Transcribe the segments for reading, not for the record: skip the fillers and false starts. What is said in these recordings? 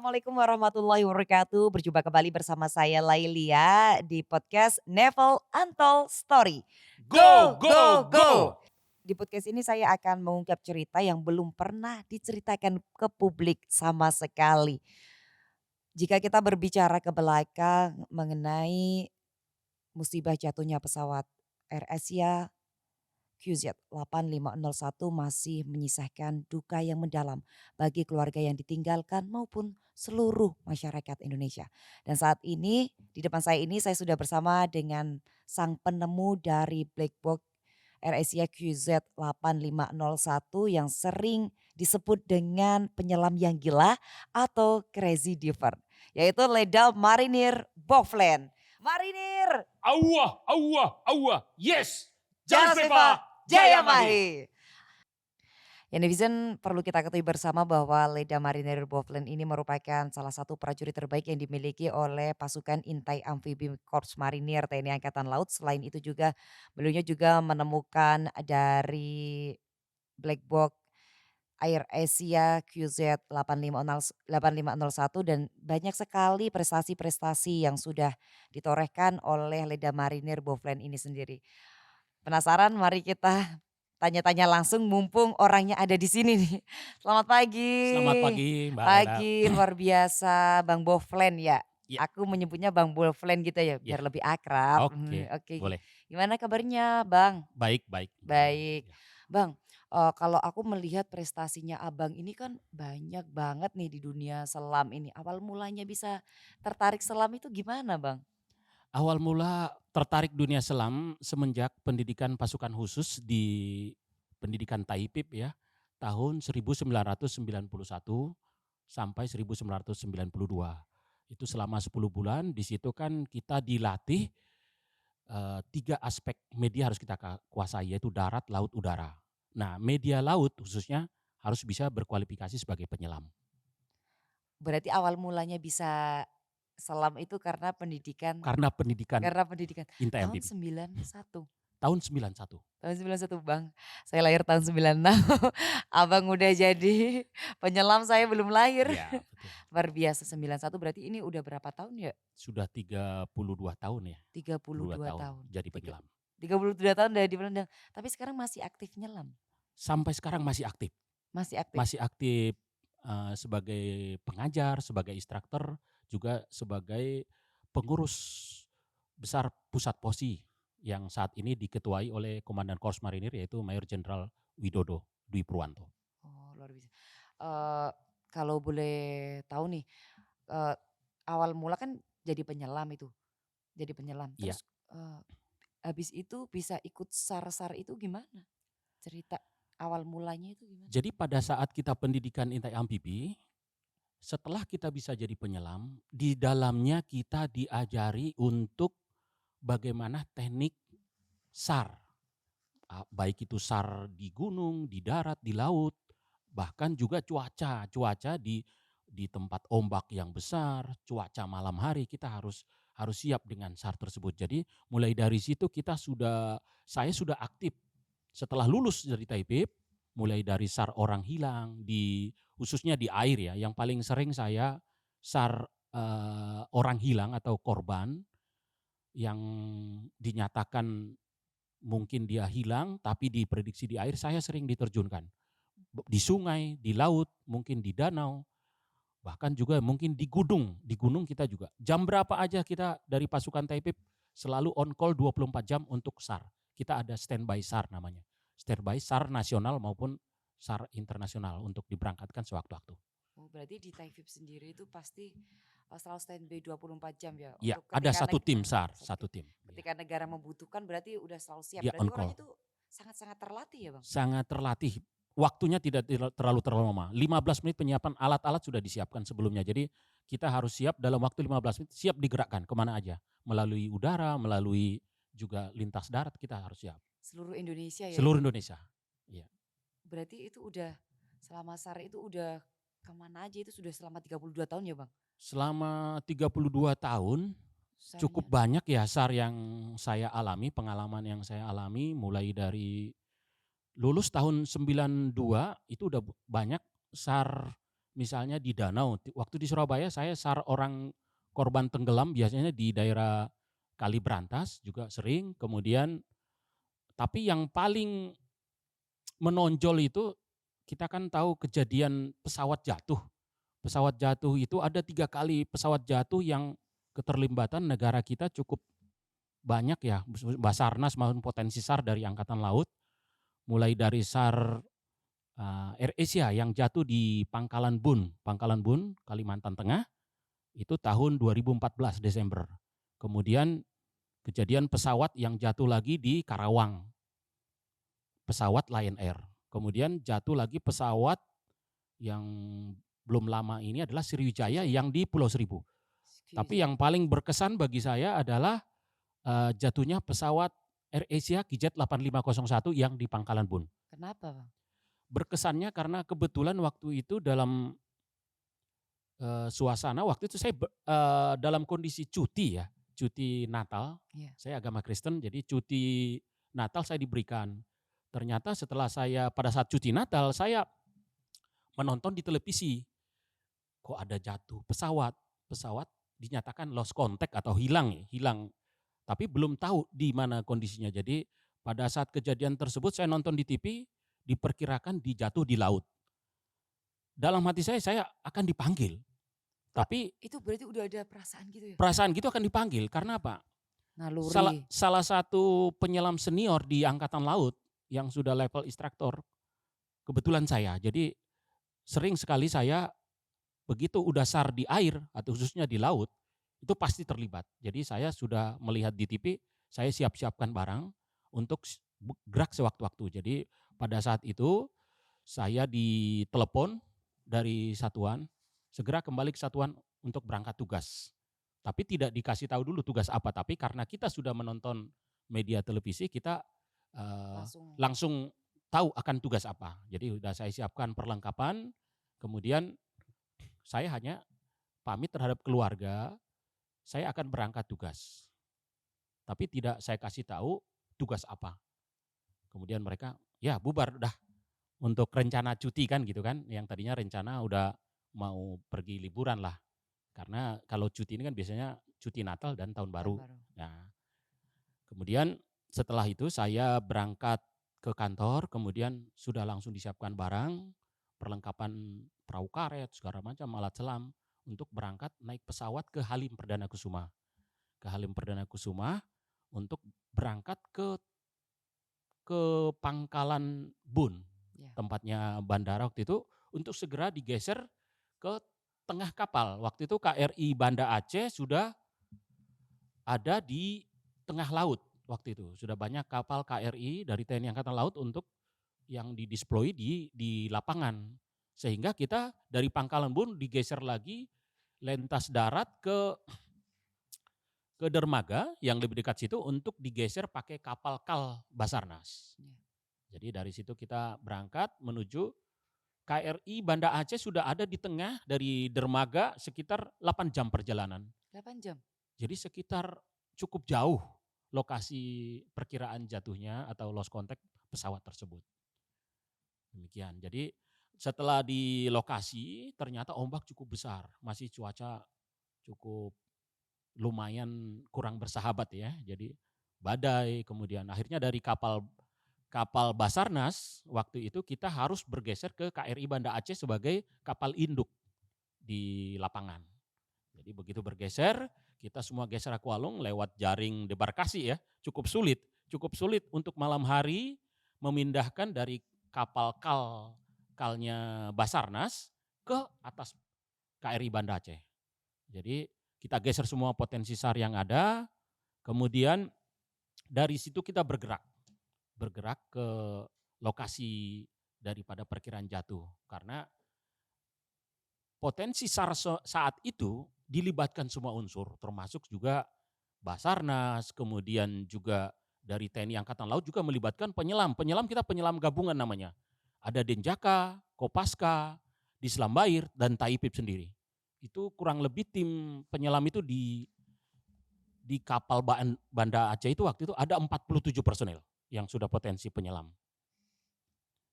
Assalamualaikum warahmatullahi wabarakatuh. Berjumpa kembali bersama saya Lailia di podcast Nevel Untold Story. Go, Go, go, go, go! go! Di podcast ini saya akan mengungkap cerita yang belum pernah diceritakan ke publik sama sekali. Jika kita berbicara ke belakang mengenai musibah jatuhnya pesawat AirAsia QZ8501 masih menyisakan duka yang mendalam bagi keluarga yang ditinggalkan maupun seluruh masyarakat Indonesia. Dan saat ini di depan saya ini saya sudah bersama dengan sang penemu dari black box AirAsia QZ8501 yang sering disebut dengan penyelam yang gila atau crazy diver, yaitu Letda Marinir Bovlen. Marinir Awah, awah, awah. Yes! Jalan Jalsepa Jaya Jayamahi. Mahi. Ya netizen perlu kita ketahui bersama bahwa Letda Marinir Bovlen ini merupakan salah satu prajurit terbaik yang dimiliki oleh pasukan Intai Amfibi Korps Marinir TNI Angkatan Laut. Selain itu juga beliaunya juga menemukan dari black box Air Asia QZ 8501 dan banyak sekali prestasi-prestasi yang sudah ditorehkan oleh Letda Marinir Bovlen ini sendiri. Penasaran? Mari kita tanya-tanya langsung mumpung orangnya ada di sini nih. Selamat Selamat pagi. pagi Mbak Lela. Pagi, luar biasa Bang Bovlen ya? Ya, Aku menyebutnya Bang Bovlen gitu ya ya. biar lebih akrab. Oke, Oke, boleh. gimana kabarnya Bang? Baik, baik Mbak Lela. Baik. Ya. Bang, kalau aku melihat prestasinya Abang ini kan banyak banget nih di dunia selam ini. Awal mulanya bisa tertarik selam itu gimana Bang? Awal mula tertarik dunia selam semenjak pendidikan pasukan khusus di pendidikan Taipib ya. Tahun 1991 sampai 1992. Itu selama 10 bulan, di situ kan kita dilatih 3 aspek media harus kita kuasai, yaitu darat, laut, udara. Nah, media laut khususnya harus bisa berkualifikasi sebagai penyelam. Berarti awal mulanya bisa selam itu Karena pendidikan karena pendidikan. Intai Tahun Amfibi. 91, Tahun 91. tahun 91 Bang. Saya lahir tahun 96, Abang udah jadi penyelam saya belum lahir. Iya, betul. Luar biasa 91 berarti ini udah berapa tahun ya? Sudah 32 tahun ya, 32 32 tahun tahun. jadi Tiga- penyelam. 32 tahun udah di penendang. Tapi sekarang masih aktif nyelam? Sampai sekarang masih aktif. Masih aktif? Masih aktif sebagai pengajar, sebagai instruktur, juga sebagai pengurus besar pusat POSI yang saat ini diketuai oleh Komandan Korps Marinir yaitu Mayor Jenderal Widodo Dwi Purwanto. Oh luar biasa. Eee, Kalau boleh tahu nih, eee, awal mula kan jadi penyelam itu, jadi penyelam. Iya, Terus, habis itu bisa ikut SAR-SAR itu gimana? Cerita awal mulanya itu gimana? jadi pada saat kita pendidikan Intai Amfibi, setelah kita bisa jadi penyelam, di dalamnya kita diajari untuk bagaimana teknik SAR. Baik itu SAR di gunung, di darat, di laut, bahkan juga cuaca. Cuaca di tempat ombak yang besar, cuaca malam hari kita harus siap dengan SAR tersebut. Jadi mulai dari situ saya sudah aktif setelah lulus dari Taipei, mulai dari SAR orang hilang khususnya di air ya. Yang paling sering saya SAR orang hilang atau korban yang dinyatakan mungkin dia hilang tapi diprediksi di air, saya sering diterjunkan. Di sungai, di laut, mungkin di danau, bahkan juga mungkin di gunung. Di gunung kita juga. Jam berapa aja kita dari pasukan Taipei selalu on call 24 jam untuk SAR. Kita ada standby SAR namanya. Standby SAR nasional maupun SAR internasional untuk diberangkatkan sewaktu-waktu. Oh berarti di Taifib sendiri itu pasti, selalu standby 24 jam ya Ya, untuk ada ketika satu tim SAR, satu satu tim. Ya, ketika negara membutuhkan berarti udah selalu siap. ya Berarti on orangnya call. tuh sangat-sangat terlatih ya Bang? Sangat terlatih. Waktunya tidak terlalu lama. 15 menit penyiapan alat-alat sudah disiapkan sebelumnya. Jadi kita harus siap dalam waktu 15 menit, siap digerakkan kemana aja. Melalui udara, melalui juga lintas darat kita harus siap. Seluruh Indonesia ya Seluruh itu? Indonesia. Iya. Berarti itu udah selama SAR itu udah kemana aja itu sudah selama 32 tahun ya Bang? Selama 32 tahun cukup SAR-nya? banyak ya SAR yang saya alami, pengalaman yang saya alami mulai dari lulus tahun 92 itu udah banyak SAR misalnya di danau, waktu di Surabaya saya SAR orang korban tenggelam biasanya di daerah Kali Brantas juga sering, kemudian tapi yang paling menonjol itu kita kan tahu kejadian pesawat jatuh. Pesawat jatuh itu ada 3 kali pesawat jatuh yang keterlibatan negara kita cukup banyak ya, Basarnas maupun potensi SAR dari Angkatan Laut, mulai dari SAR AirAsia yang jatuh di Pangkalan Bun, Kalimantan Tengah, itu tahun 2014 Desember. Kemudian kejadian pesawat yang jatuh lagi di Karawang, pesawat Lion Air. Kemudian jatuh lagi pesawat yang belum lama ini adalah Sriwijaya yang di Pulau Seribu. Tapi yang paling berkesan bagi saya adalah jatuhnya pesawat AirAsia KJ 8501 yang di Pangkalan Bun. Kenapa, Bang? Berkesannya karena kebetulan waktu itu dalam suasana waktu itu saya dalam kondisi cuti ya, cuti Natal. Iya. Saya agama Kristen, jadi cuti Natal saya diberikan. Ternyata setelah saya pada saat cuti Natal, saya menonton di televisi, kok ada jatuh pesawat, pesawat dinyatakan lost contact atau hilang ya, hilang. Tapi belum tahu di mana kondisinya. Jadi pada saat kejadian tersebut saya nonton di TV, diperkirakan dijatuh di laut. Dalam hati saya akan dipanggil. Tapi Itu berarti udah ada perasaan gitu ya? perasaan gitu akan dipanggil karena apa? Salah Naluri. salah satu penyelam senior di Angkatan Laut yang sudah level instruktur, kebetulan saya. Jadi sering sekali saya begitu udah SAR di air atau khususnya di laut, itu pasti terlibat. Jadi saya sudah melihat di TV, saya siap-siapkan barang untuk gerak sewaktu-waktu. Jadi pada saat itu saya ditelepon dari satuan, segera kembali ke satuan untuk berangkat tugas. Tapi tidak dikasih tahu dulu tugas apa, tapi karena kita sudah menonton media televisi, kita Langsung. langsung tahu akan tugas apa. Jadi sudah saya siapkan perlengkapan, kemudian saya hanya pamit terhadap keluarga, saya akan berangkat tugas. Tapi tidak saya kasih tahu tugas apa. Kemudian mereka, ya bubar dah untuk rencana cuti kan gitu kan, yang tadinya rencana udah mau pergi liburan lah. Karena kalau cuti ini kan biasanya cuti Natal dan Tahun Tahun Baru. baru. Nah, kemudian setelah itu saya berangkat ke kantor, kemudian sudah langsung disiapkan barang, perlengkapan perahu karet, segala macam alat selam untuk berangkat naik pesawat ke Halim Perdana Kusuma. Ke Halim Perdana Kusuma untuk berangkat ke Pangkalan Bun, Ya. tempatnya bandara waktu itu, untuk segera digeser ke tengah kapal. Waktu itu KRI Banda Aceh sudah ada di tengah laut waktu itu. Sudah banyak kapal KRI dari TNI Angkatan Laut untuk yang dideploy di lapangan. Sehingga kita dari Pangkalan Bun digeser lagi lintas darat ke dermaga yang lebih dekat situ untuk digeser pakai kapal KAL Basarnas. Ya. Jadi dari situ kita berangkat menuju KRI Banda Aceh sudah ada di tengah dari dermaga sekitar 8 jam perjalanan. 8 jam? Jadi sekitar cukup jauh lokasi perkiraan jatuhnya atau lost contact pesawat tersebut. Demikian. Jadi setelah di lokasi ternyata ombak cukup besar, masih cuaca cukup lumayan kurang bersahabat ya. Jadi badai, kemudian akhirnya dari kapal Basarnas waktu itu kita harus bergeser ke KRI Banda Aceh sebagai kapal induk di lapangan. Jadi begitu bergeser, kita semua geser akualung lewat jaring debarkasi ya, cukup sulit untuk malam hari memindahkan dari kapal kalnya Basarnas ke atas KRI Banda Aceh. Jadi kita geser semua potensi SAR yang ada, kemudian dari situ kita bergerak ke lokasi daripada perkiraan jatuh. Karena potensi SAR saat itu dilibatkan semua unsur, termasuk juga Basarnas, kemudian juga dari TNI Angkatan Laut juga melibatkan penyelam. Penyelam kita penyelam gabungan namanya. Ada Denjaka, Kopaska, Dislambair, dan Taipib sendiri. Itu kurang lebih tim penyelam itu di kapal Banda Aceh itu waktu itu ada 47 personel yang sudah potensi penyelam.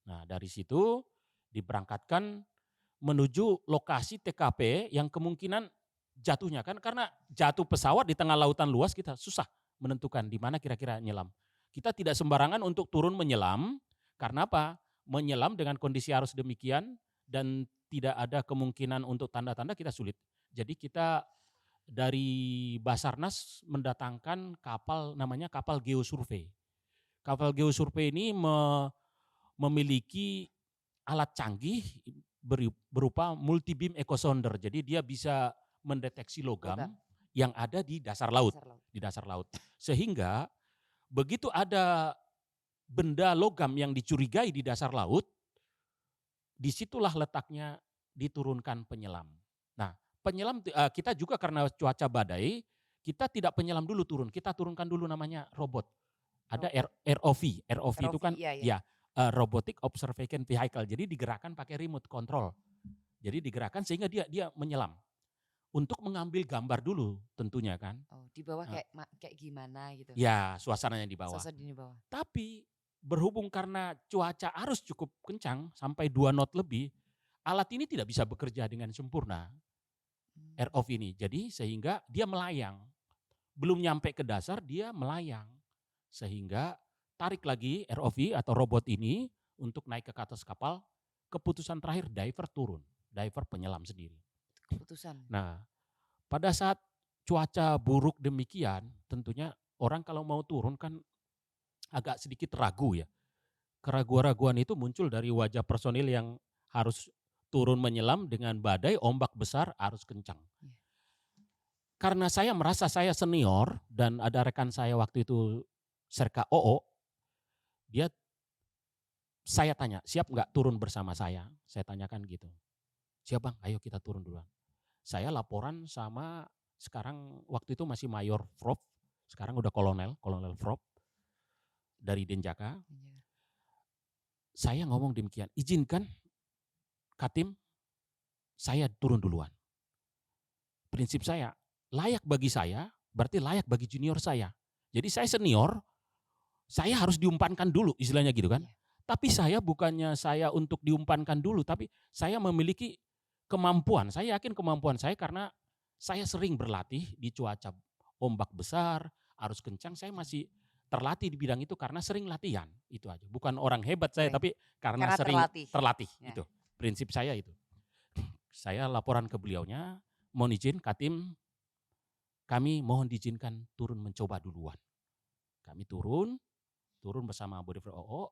Nah dari situ diberangkatkan menuju lokasi TKP yang kemungkinan jatuhnya kan karena jatuh pesawat di tengah lautan luas kita susah menentukan di mana kira-kira nyelam. Kita tidak sembarangan untuk turun menyelam karena apa? Menyelam dengan kondisi arus demikian dan tidak ada kemungkinan untuk tanda-tanda kita sulit. Jadi kita dari Basarnas mendatangkan kapal namanya kapal geosurvey. Kapal geosurvey ini memiliki alat canggih berupa multi beam echo sounder. Jadi dia bisa mendeteksi logam Logam, yang ada di dasar laut, dasar laut. di dasar laut. Sehingga begitu ada benda logam yang dicurigai di dasar laut, disitulah letaknya diturunkan penyelam. Nah, penyelam kita juga karena cuaca badai, kita tidak penyelam dulu turun, kita turunkan dulu namanya robot. Ada Robot, ROV, ROV itu ROV, kan iya ya. ya Robotic Observation Vehicle. Jadi digerakkan pakai remote control. Jadi digerakkan sehingga dia dia menyelam untuk mengambil gambar dulu tentunya kan. Oh, di bawah Eh, kayak gimana gitu, Ya suasananya di bawah. sosok di bawah. Tapi berhubung karena cuaca arus cukup kencang sampai 2 knot lebih, alat ini tidak bisa bekerja dengan sempurna, Mmm, ROV ini. Jadi sehingga dia melayang. Belum nyampe ke dasar dia melayang. Sehingga tarik lagi ROV atau robot ini untuk naik ke atas kapal, keputusan terakhir diver turun, diver penyelam sendiri. keputusan. Nah, pada saat cuaca buruk demikian, tentunya orang kalau mau turun kan agak sedikit ragu ya. Keraguan-raguan itu muncul dari wajah personil yang harus turun menyelam dengan badai, ombak besar, arus kencang. Iya. Karena saya merasa saya senior dan ada rekan saya waktu itu Serka OO, dia saya tanya, "Siap nggak turun bersama saya?" Saya tanyakan gitu. "Siap Bang, ayo kita turun duluan." Saya laporan sama sekarang waktu itu masih Mayor Frop, sekarang udah Kolonel, Kolonel Frop dari Denjaka. Iya. Saya ngomong demikian, "Izinkan Katim, saya turun duluan." Prinsip saya, layak bagi saya, berarti layak bagi junior saya. Jadi saya senior, saya harus diumpankan dulu, istilahnya gitu kan. Iya. Tapi saya bukannya saya untuk diumpankan dulu, tapi saya memiliki kemampuan. Saya yakin kemampuan saya karena saya sering berlatih di cuaca ombak besar, arus kencang, saya masih terlatih di bidang itu karena sering latihan, itu aja. Bukan orang hebat saya, Sering, tapi karena karena sering terlatih. terlatih, Ya. itu. Prinsip saya itu. Saya laporan ke beliaunya, mohon izin Katim, kami mohon diizinkan turun mencoba duluan. Kami turun, turun bersama Bodyfree OO,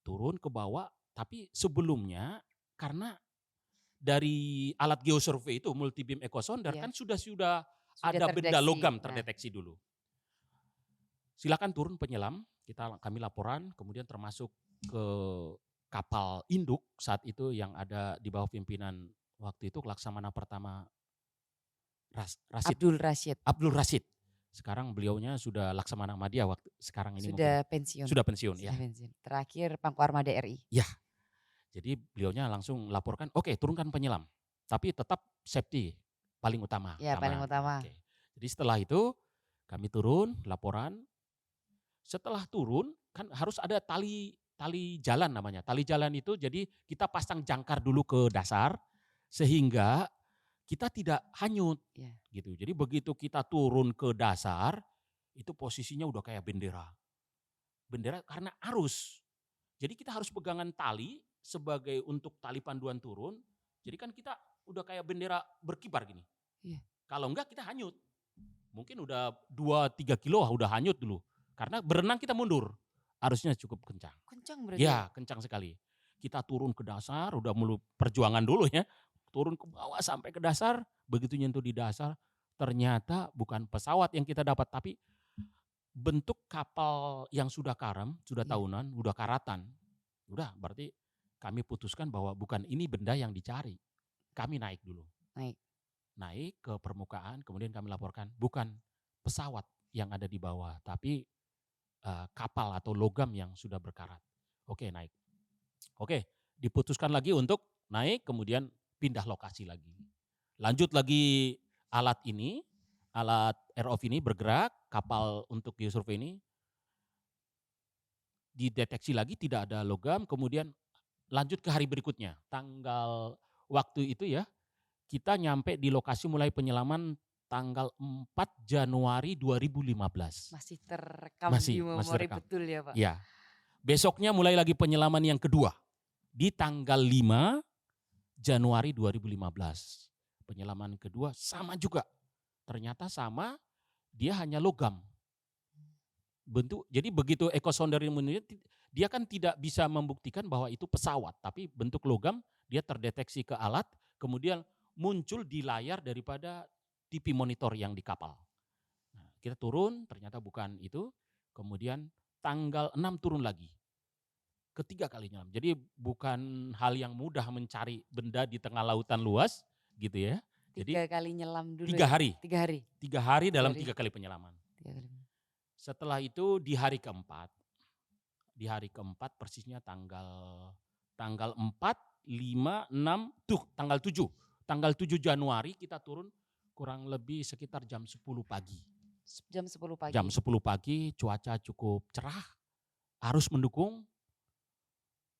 turun ke bawah, tapi sebelumnya karena dari alat geosurvey itu multi beam echo sounder Iya, kan sudah sudah ada benda terdeteksi. logam Nah, terdeteksi dulu. Silakan turun penyelam, kami laporan, kemudian termasuk ke kapal induk saat itu yang ada di bawah pimpinan waktu itu Laksamana Pertama Rasid, Abdul Rasyid Abdul Rasid. Sekarang beliaunya sudah Laksamana Madya waktu sekarang ini mungkin sudah pensiun, sudah pensiun ya. sudah pensiun. Terakhir Pangku Armada RI. Ya, jadi beliaunya langsung laporkan, "Oke, turunkan penyelam, tapi tetap safety paling utama, Ya, paling keamanan." utama. Oke. Jadi setelah itu kami turun, laporan. Setelah turun kan harus ada tali tali jalan namanya. Tali jalan itu jadi kita pasang jangkar dulu ke dasar sehingga kita tidak hanyut Ya. gitu. Jadi begitu kita turun ke dasar itu posisinya udah kayak bendera. Bendera karena arus. Jadi kita harus pegangan tali sebagai untuk tali panduan turun. Jadi kan kita udah kayak bendera berkibar gini. Iya. Kalau enggak kita hanyut. Mungkin udah 2-3 kilo udah hanyut dulu. Karena berenang kita mundur. Arusnya cukup kencang. Kencang berarti ya? Ya, kencang sekali. Kita turun ke dasar, udah mulu perjuangan dulu ya. Turun ke bawah sampai ke dasar, begitu nyentuh di dasar, ternyata bukan pesawat yang kita dapat, tapi bentuk kapal yang sudah karam, sudah Iya, tahunan, udah karatan. Udah, berarti kami putuskan bahwa bukan ini benda yang dicari. Kami naik dulu. naik. Naik ke permukaan, kemudian kami laporkan, bukan pesawat yang ada di bawah, tapi kapal atau logam yang sudah berkarat. Oke, naik. Oke, diputuskan lagi untuk naik, kemudian pindah lokasi lagi. Lanjut lagi alat ini, alat ROV ini bergerak, kapal untuk geosurvey ini dideteksi lagi tidak ada logam, kemudian lanjut ke hari berikutnya, waktu itu ya, kita nyampe di lokasi mulai penyelaman tanggal 4 Januari 2015. Masih terekam di Masih memori terekam. betul ya, Pak? Iya. Besoknya mulai lagi penyelaman yang kedua, di tanggal 5 Januari 2015. Penyelaman kedua sama juga, ternyata sama, dia hanya logam. Jadi begitu ekosonder ini meneliti, dia kan tidak bisa membuktikan bahwa itu pesawat, tapi bentuk logam, dia terdeteksi ke alat, kemudian muncul di layar daripada TV monitor yang di kapal. Nah, kita turun, ternyata bukan itu, kemudian tanggal 6 turun lagi, ketiga kali nyelam. Jadi bukan hal yang mudah mencari benda di tengah lautan luas, gitu ya. Jadi 3 kali nyelam dulu 3 ya? hari, 3 hari? 3 hari 3 dalam hari, 3 kali penyelaman. 3 kali. Setelah itu di hari keempat persisnya tanggal 4, 5, 6, tanggal 7. Tanggal 7 Januari kita turun kurang lebih sekitar jam 10 pagi. Jam 10 Jam pagi? 10 pagi, cuaca cukup cerah, arus mendukung.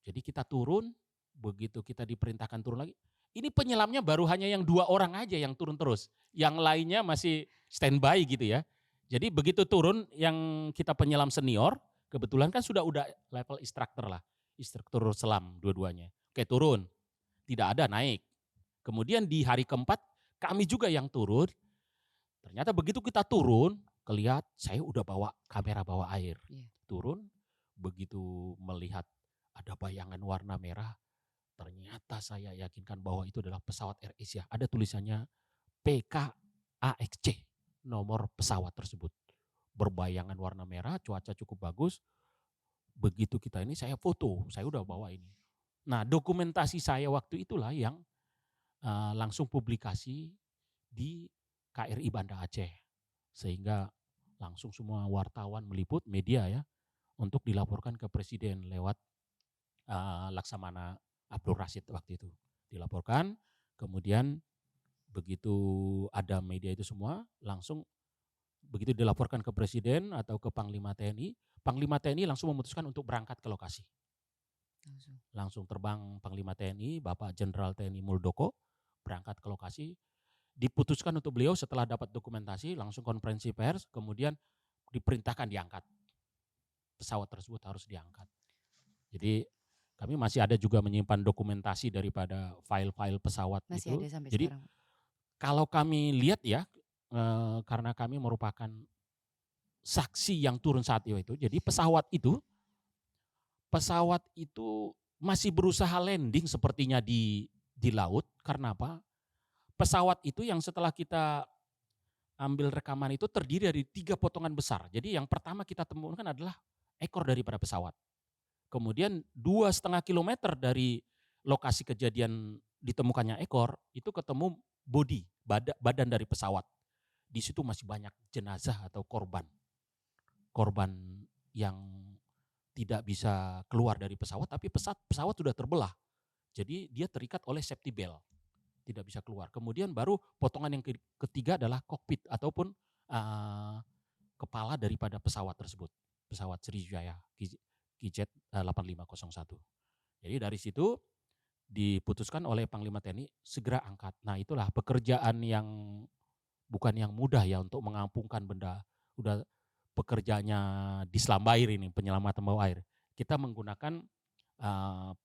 Jadi kita turun, begitu kita diperintahkan turun lagi. Ini penyelamnya baru hanya yang 2 orang aja yang turun terus. Yang lainnya masih standby gitu ya. Jadi begitu turun yang kita penyelam senior, kebetulan kan sudah level instruktur lah. Instruktur selam dua-duanya. Oke, turun. Tidak ada, naik. Kemudian di hari keempat kami juga yang turun. Ternyata begitu kita turun, saya udah bawa kamera bawa air. Iya. Turun, begitu melihat ada bayangan warna merah, ternyata saya yakinkan bahwa itu adalah pesawat Air Asia. Ada tulisannya PKAXC, nomor pesawat tersebut. Berbayangan warna merah, cuaca cukup bagus. Begitu kita ini saya foto, saya udah bawa ini. Nah, dokumentasi saya waktu itulah yang langsung publikasi di KRI Banda Aceh. Sehingga langsung semua wartawan meliput, media ya, untuk dilaporkan ke Presiden lewat Laksamana Abdul Rashid waktu itu. Dilaporkan, kemudian begitu ada media itu semua, langsung begitu dilaporkan ke Presiden atau ke Panglima TNI langsung memutuskan untuk berangkat ke lokasi. Langsung terbang Panglima TNI, Bapak Jenderal TNI Muldoko, berangkat ke lokasi. Diputuskan untuk beliau setelah dapat dokumentasi, langsung konferensi pers, kemudian diperintahkan diangkat. Pesawat tersebut harus diangkat. Jadi kami masih ada juga menyimpan dokumentasi daripada file-file pesawat Masih itu. ada sampai Jadi sekarang? kalau kami lihat ya, karena kami merupakan saksi yang turun saat itu, jadi pesawat itu masih berusaha landing sepertinya di laut. Karena apa? Pesawat itu yang setelah kita ambil rekaman itu terdiri dari 3 potongan besar. Jadi yang pertama kita temukan adalah ekor daripada pesawat. Kemudian 2,5 kilometer dari lokasi kejadian ditemukannya ekor, itu ketemu body, badan dari pesawat. Di situ masih banyak jenazah atau korban. Korban yang tidak bisa keluar dari pesawat, tapi pesawat sudah terbelah. Jadi dia terikat oleh safety belt, tidak bisa keluar. Kemudian baru potongan yang ketiga adalah kokpit ataupun kepala daripada pesawat tersebut. Pesawat Sriwijaya KJ 8501. Jadi dari situ diputuskan oleh Panglima TNI segera angkat. Nah, itulah pekerjaan yang bukan yang mudah ya untuk mengampungkan benda. Udah pekerjaannya di selam air ini, penyelamatan bawah air. Kita menggunakan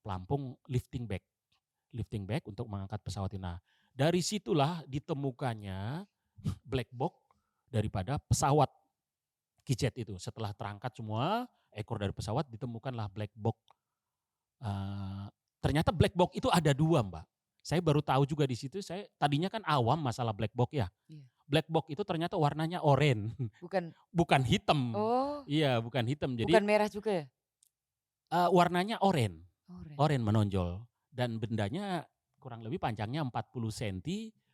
pelampung lifting bag untuk mengangkat pesawat ini. Nah, dari situlah ditemukannya black box daripada pesawat KJ itu. Setelah terangkat semua ekor dari pesawat, ditemukanlah black box. Ternyata black box itu ada 2, Mbak. Saya baru tahu juga di situ. Saya tadinya kan awam masalah black box ya. Iya. Black box itu ternyata warnanya oranye, Bukan. bukan hitam. Oh. Iya, bukan hitam. Jadi Bukan merah juga ya? warnanya oranye. Oranye. Oranye menonjol dan bendanya kurang lebih panjangnya 40 cm,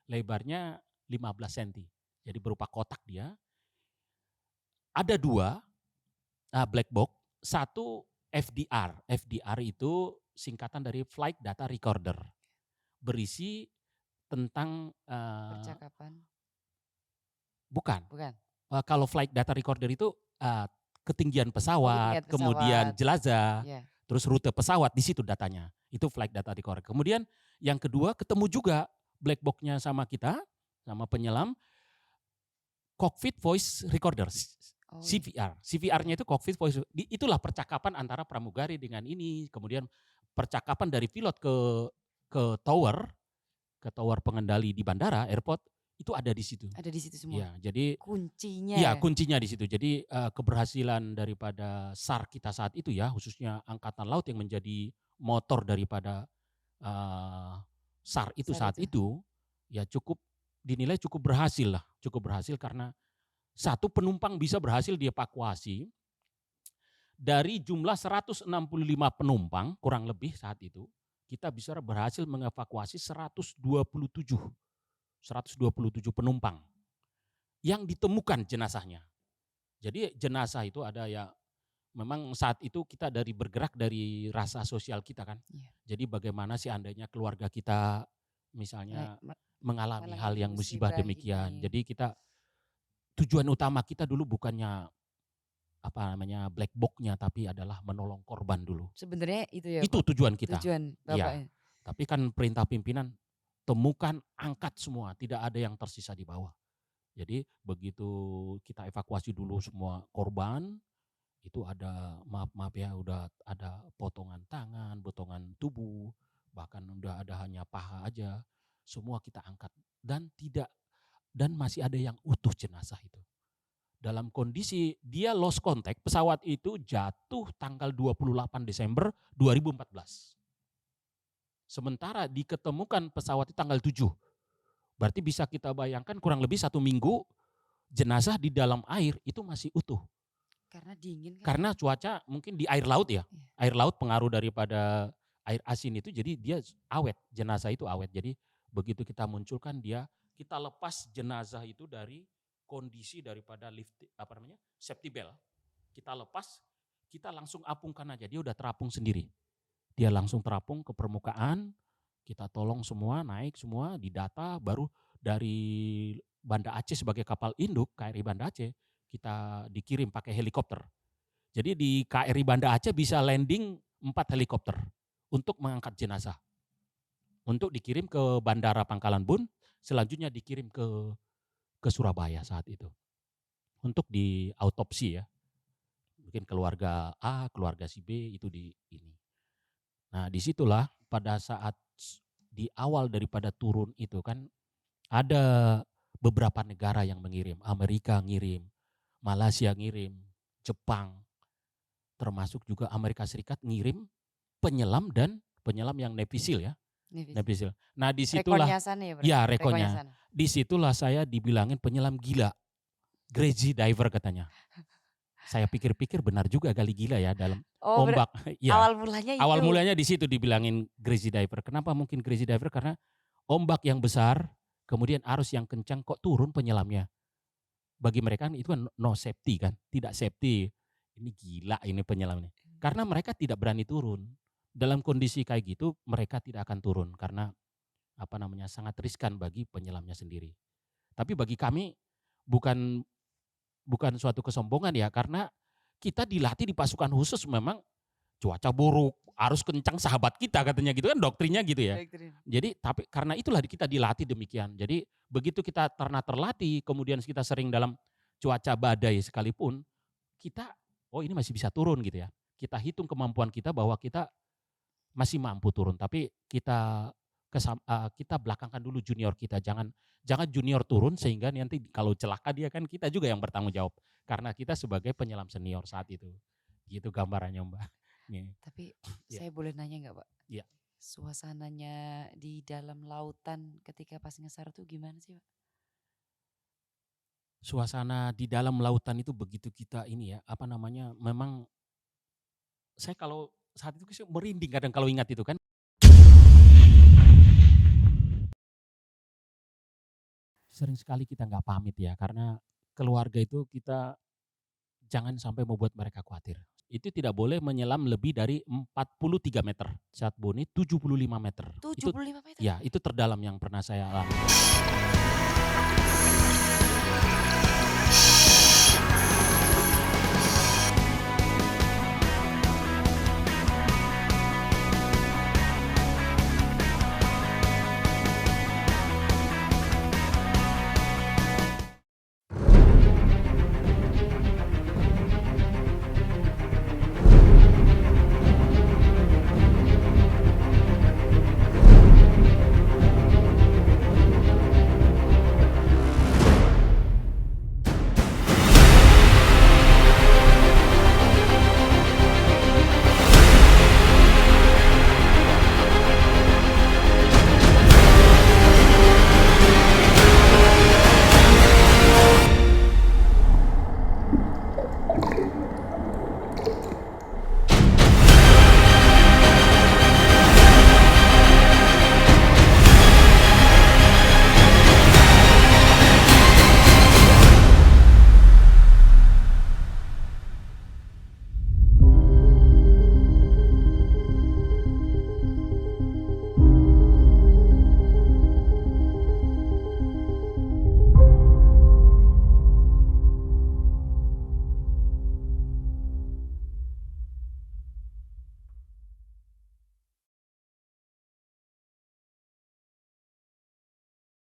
lebarnya 15 cm. Jadi berupa kotak dia. Ada 2 black box, satu FDR. FDR itu singkatan dari Flight Data Recorder. Berisi tentang Percakapan? bukan. Bukan? Kalau Flight Data Recorder itu ketinggian pesawat, Ketinggian kemudian pesawat. jelajah. Iya. Terus rute pesawat di situ datanya. Itu flight data dikorek. Kemudian yang kedua ketemu juga black box-nya sama kita, sama penyelam, cockpit voice recorder, Oh iya. CVR. CVR-nya itu cockpit voice, itulah percakapan antara pramugari dengan ini. Kemudian percakapan dari pilot ke tower, ke tower pengendali di bandara, airport, itu ada di situ. Ada di situ semua. Ya, jadi Kuncinya ya ya. kuncinya di situ. Jadi keberhasilan daripada SAR kita saat itu ya, khususnya Angkatan Laut yang menjadi motor daripada SAR itu Saat saat itu. itu, ya dinilai cukup berhasil lah. Cukup berhasil karena satu penumpang bisa berhasil dievakuasi dari jumlah 165 penumpang kurang lebih saat itu, kita bisa berhasil mengevakuasi 127 penumpang yang ditemukan jenazahnya. Jadi jenazah itu ada ya, memang saat itu kita bergerak dari rasa sosial kita kan. Iya. Jadi bagaimana seandainya keluarga kita misalnya mengalami hal yang musibah demikian. ini. Jadi tujuan utama kita dulu bukannya black box-nya, tapi adalah menolong korban dulu. Sebenarnya itu ya Itu Pak, tujuan kita. tujuan Iya. Bapaknya. Tapi kan perintah pimpinan, temukan, angkat semua, tidak ada yang tersisa di bawah. Jadi begitu kita evakuasi dulu semua korban, itu ada maaf ya, udah ada potongan tangan, potongan tubuh, bahkan udah ada hanya paha aja, semua kita angkat dan masih ada yang utuh jenazah itu. Dalam kondisi dia lost contact, pesawat itu jatuh tanggal 28 Desember 2014. Sementara diketemukan pesawat itu tanggal 7. Berarti bisa kita bayangkan kurang lebih 1 minggu jenazah di dalam air itu masih utuh. Karena dingin kan? Karena cuaca mungkin di air laut ya. Iya. Air laut pengaruh daripada air asin itu, jadi dia awet, jenazah itu awet. Jadi begitu kita munculkan kita lepas jenazah itu dari kondisi daripada safety belt. Kita lepas, kita langsung apungkan aja, dia udah terapung sendiri. Dia langsung terapung ke permukaan, kita tolong semua, naik semua, didata, baru dari Banda Aceh sebagai kapal induk, KRI Banda Aceh, kita dikirim pakai helikopter. Jadi di KRI Banda Aceh bisa landing 4 helikopter untuk mengangkat jenazah. Untuk dikirim ke Bandara Pangkalan Bun, selanjutnya dikirim ke Surabaya saat itu. Untuk di autopsi ya. Mungkin keluarga A, keluarga si B itu ini. Nah disitulah pada saat di awal daripada turun itu kan ada beberapa negara yang mengirim. Amerika ngirim, Malaysia ngirim, Jepang, termasuk juga Amerika Serikat ngirim penyelam yang Navy SEAL ya. Navy SEAL. Nah disitulah, rekonya sana ya berarti? ya Rekonya rekonya. sana. Disitulah saya dibilangin penyelam gila, crazy diver katanya. Saya pikir-pikir benar juga kali gila ya dalam ombak. Ya. Awal mulanya itu. Awal mulanya di situ dibilangin crazy diver. Kenapa mungkin crazy diver? Karena ombak yang besar, kemudian arus yang kencang, kok turun penyelamnya. Bagi mereka kan itu kan no safety kan, tidak safety. Ini gila ini penyelamnya. Karena mereka tidak berani turun. Dalam kondisi kayak gitu mereka tidak akan turun karena sangat riskan bagi penyelamnya sendiri. Tapi bagi kami bukan suatu kesombongan ya, karena kita dilatih di pasukan khusus memang cuaca buruk, arus kencang sahabat kita katanya gitu kan, doktrinnya gitu ya. Jadi tapi karena itulah kita dilatih demikian. Jadi begitu kita terlatih, kemudian kita sering dalam cuaca badai sekalipun, kita ini masih bisa turun gitu ya. Kita hitung kemampuan kita bahwa kita masih mampu turun, tapi kita belakangkan dulu junior kita, jangan junior turun sehingga nanti kalau celaka dia kan kita juga yang bertanggung jawab karena kita sebagai penyelam senior saat itu. Gitu gambarannya Mbak. Tapi ya. Saya boleh nanya nggak Pak? Iya. Suasananya di dalam lautan ketika pas ngesar tuh gimana sih Pak? Suasana di dalam lautan itu begitu kita ini ya, memang saya kalau saat itu merinding kadang kalau ingat itu kan. Sering sekali kita nggak pamit ya, karena keluarga itu kita jangan sampai membuat mereka khawatir. Itu tidak boleh menyelam lebih dari 43 meter. Saat Boni 75 meter. 75 meter? Ya, itu terdalam yang pernah saya alami.